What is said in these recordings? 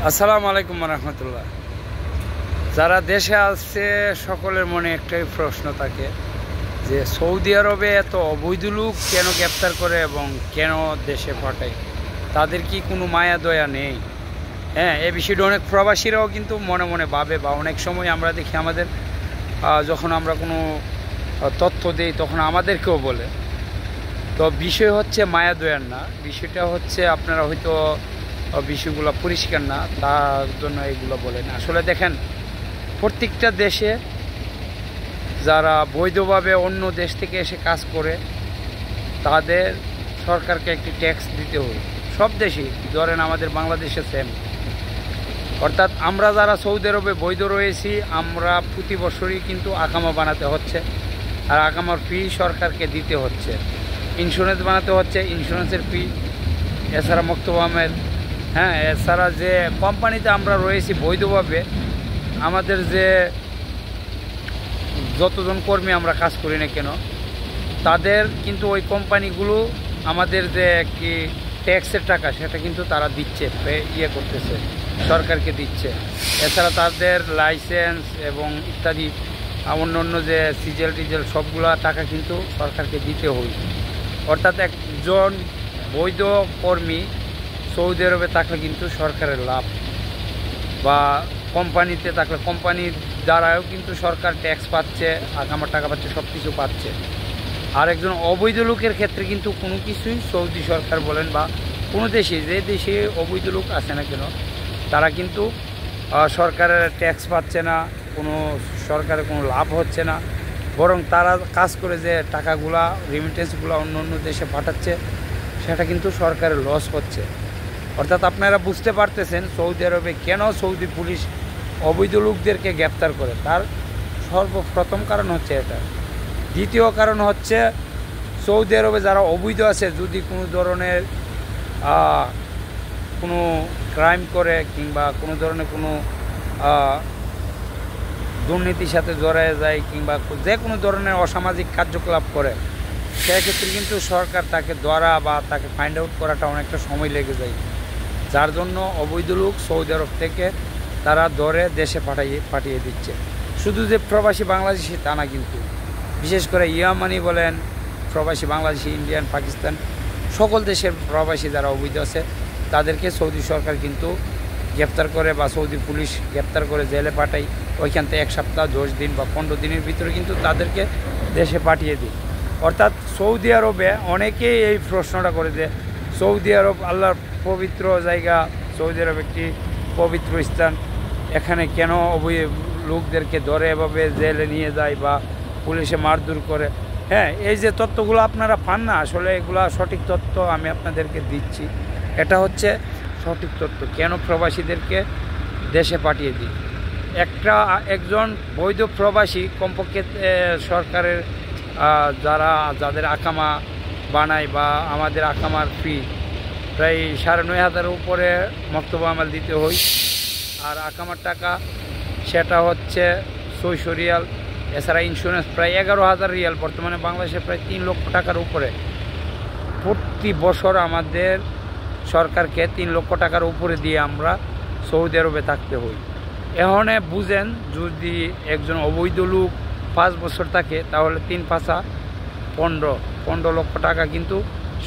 আসসালামু আলাইকুম রহমতুল্লাহ। যারা দেশে আসছে সকলের মনে একটাই প্রশ্ন থাকে যে সৌদি আরবে এত অবৈধ লোক কেন গ্রেপ্তার করে এবং কেন দেশে পাঠায়, তাদের কি কোনো মায়া দয়া নেই? হ্যাঁ, এই বিষয়টা অনেক প্রবাসীরাও কিন্তু মনে মনে ভাবে, বা অনেক সময় আমরা দেখি আমাদের যখন আমরা কোনো তথ্য দিই তখন আমাদেরকেও বলে। তো বিষয় হচ্ছে মায়া দয়ার না, বিষয়টা হচ্ছে আপনারা হয়তো বিষয়গুলো পরিষ্কার না, তার জন্য এগুলো বলেন। আসলে দেখেন, প্রত্যেকটা দেশে যারা বৈধভাবে অন্য দেশ থেকে এসে কাজ করে তাদের সরকারকে একটি ট্যাক্স দিতে হবে। সব দেশেই ধরেন আমাদের বাংলাদেশে সেম। অর্থাৎ আমরা যারা সৌদি আরবে বৈধ রয়েছি, আমরা প্রতি বছরই কিন্তু আকামা বানাতে হচ্ছে, আর আকামার ফি সরকারকে দিতে হচ্ছে। ইন্স্যুরেন্স বানাতে হচ্ছে, ইন্স্যুরেন্সের ফি। এছাড়া মক্তব আমেল, হ্যাঁ, এছাড়া যে কোম্পানিতে আমরা রয়েছি বৈধভাবে, আমাদের যে যতজন কর্মী আমরা কাজ করি না কেন, তাদের কিন্তু ওই কোম্পানিগুলো আমাদের যে কি ট্যাক্সের টাকা সেটা কিন্তু তারা দিচ্ছে, করতেছে, সরকারকে দিচ্ছে। এছাড়া তাদের লাইসেন্স এবং ইত্যাদি অন্য অন্য যে সিজেল টিজেল সবগুলা টাকা কিন্তু সরকারকে দিতে হয়। অর্থাৎ একজন বৈধ কর্মী সৌদি আরবে থাকলে কিন্তু সরকারের লাভ, বা কোম্পানিতে থাকলে কোম্পানির দ্বারাও কিন্তু সরকার ট্যাক্স পাচ্ছে, আকামার টাকা পাচ্ছে, সব কিছু পাচ্ছে। আর একজন অবৈধ লোকের ক্ষেত্রে কিন্তু কোনো কিছুই সৌদি সরকার বলেন বা কোনো দেশে, যে দেশে অবৈধ লোক আসে না কেন, তারা কিন্তু সরকারের ট্যাক্স পাচ্ছে না, কোনো সরকারের কোনো লাভ হচ্ছে না, বরং তারা কাজ করে যে টাকাগুলা রেমিটেন্সগুলো অন্য অন্য দেশে পাঠাচ্ছে, সেটা কিন্তু সরকারের লস হচ্ছে। অর্থাৎ আপনারা বুঝতে পারতেছেন সৌদি আরবে কেন সৌদি পুলিশ অবৈধ লোকদেরকে গ্রেপ্তার করে। তার সর্বপ্রথম কারণ হচ্ছে এটা। দ্বিতীয় কারণ হচ্ছে সৌদি আরবে যারা অবৈধ আছে, যদি কোনো ধরনের কোনো ক্রাইম করে কিংবা কোনো ধরনের কোনো দুর্নীতির সাথে জড়ায় যায় কিংবা যে কোনো ধরনের অসামাজিক কার্যকলাপ করে, সেক্ষেত্রে কিন্তু সরকার তাকে ধরা বা তাকে ফাইন্ড আউট করাটা অনেকটা সময় লেগে যায়। যার জন্য অবৈধ লোক সৌদি আরব থেকে তারা ধরে দেশে পাঠিয়ে দিচ্ছে। শুধু যে প্রবাসী বাংলাদেশি তা না, কিন্তু বিশেষ করে ইয়ামানি বলেন, প্রবাসী বাংলাদেশি, ইন্ডিয়ান, পাকিস্তান, সকল দেশের প্রবাসী যারা অবৈধ আছে তাদেরকে সৌদি সরকার কিন্তু গ্রেপ্তার করে বা সৌদি পুলিশ গ্রেপ্তার করে জেলে পাঠায়। ওইখান থেকে 1 সপ্তাহ, 10 দিন বা 15 দিনের ভিতরে কিন্তু তাদেরকে দেশে পাঠিয়ে দিই। অর্থাৎ সৌদি আরবে অনেকেই এই প্রশ্নটা করে যে সৌদি আরব আল্লাহর পবিত্র জায়গা, সৌদি আরব একটি পবিত্র স্থান, এখানে কেন অবৈধ লোকদেরকে ধরে এভাবে জেলে নিয়ে যায় বা পুলিশে মারধর করে? হ্যাঁ, এই যে তথ্যগুলো আপনারা পান না, আসলে এগুলো সঠিক তথ্য আমি আপনাদেরকে দিচ্ছি। এটা হচ্ছে সঠিক তথ্য কেন প্রবাসীদেরকে দেশে পাঠিয়ে দিই। একজন বৈধ প্রবাসী কমপক্ষে সরকারের যাদের আকামা বানায় বা আমাদের আকামার ফি প্রায় 9,500 উপরে মক্তব আমাল দিতে হয়। আর আকামার টাকা সেটা হচ্ছে 600 রিয়াল। এছাড়া ইন্স্যুরেন্স প্রায় 11,000 রিয়াল, বর্তমানে বাংলাদেশে প্রায় 3 লক্ষ টাকার উপরে। প্রতি বছর আমাদের সরকারকে 3 লক্ষ টাকার উপরে দিয়ে আমরা সৌদি আরবে থাকতে হই। এখানে বুঝেন, যদি একজন অবৈধ লোক 5 বছর থাকে তাহলে 3 5 15 লক্ষ টাকা কিন্তু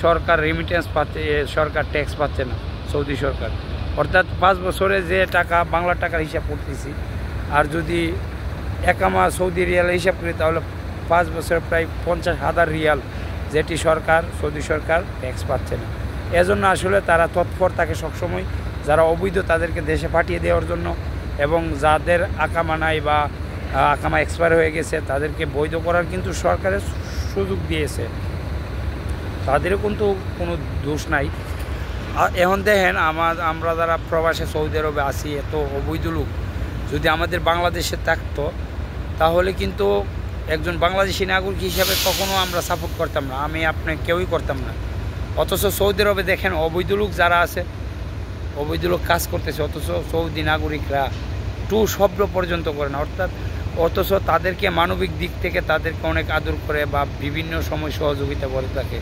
সরকার রেমিটেন্স পাচ্ছে, সরকার ট্যাক্স পাচ্ছে না সৌদি সরকার। অর্থাৎ 5 বছরে যে টাকা, বাংলা টাকার হিসাব করতেছি, আর যদি একামা সৌদি রিয়ালের হিসাব করি তাহলে 5 বছরে প্রায় 50,000 রিয়াল, যেটি সৌদি সরকার ট্যাক্স পাচ্ছে না। এজন্য আসলে তারা তৎপর থাকে সবসময় যারা অবৈধ তাদেরকে দেশে পাঠিয়ে দেওয়ার জন্য, এবং যাদের আকামা নাই বা আকামা এক্সপায়ার হয়ে গেছে তাদেরকে বৈধ করার কিন্তু সরকারের সুযোগ দিয়েছে, তাদেরও কিন্তু কোনো দোষ নাই। এখন দেখেন, আমরা যারা প্রবাসে সৌদি আরবে আসি, এত অবৈধ লোক যদি আমাদের বাংলাদেশে থাকতো তাহলে কিন্তু একজন বাংলাদেশি নাগরিক হিসাবে কখনো আমরা সাপোর্ট করতাম না, আমি আপনি কেউই করতাম না। অথচ সৌদি আরবে দেখেন অবৈধ লোক যারা আছে, অবৈধ লোক কাজ করতেছে, অথচ সৌদি নাগরিকরা শব্দ পর্যন্ত করে না। অথচ তাদেরকে মানবিক দিক থেকে তাদেরকে অনেক আদর করে বা বিভিন্ন সময় সহযোগিতা করে থাকে।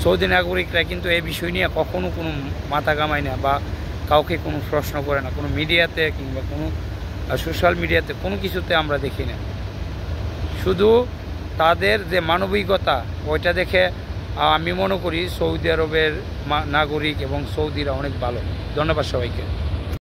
সৌদি নাগরিকরা কিন্তু এই বিষয় নিয়ে কখনো কোনো মাথা ঘামায় না বা কাউকে কোনো প্রশ্ন করে না, কোনো মিডিয়াতে কিংবা কোনো সোশ্যাল মিডিয়াতে কোনো কিছুতে আমরা দেখি না। শুধু তাদের যে মানবিকতা ওইটা দেখে আমি মনে করি সৌদি আরবের নাগরিক এবং সৌদিরা অনেক ভালো। ধন্যবাদ সবাইকে।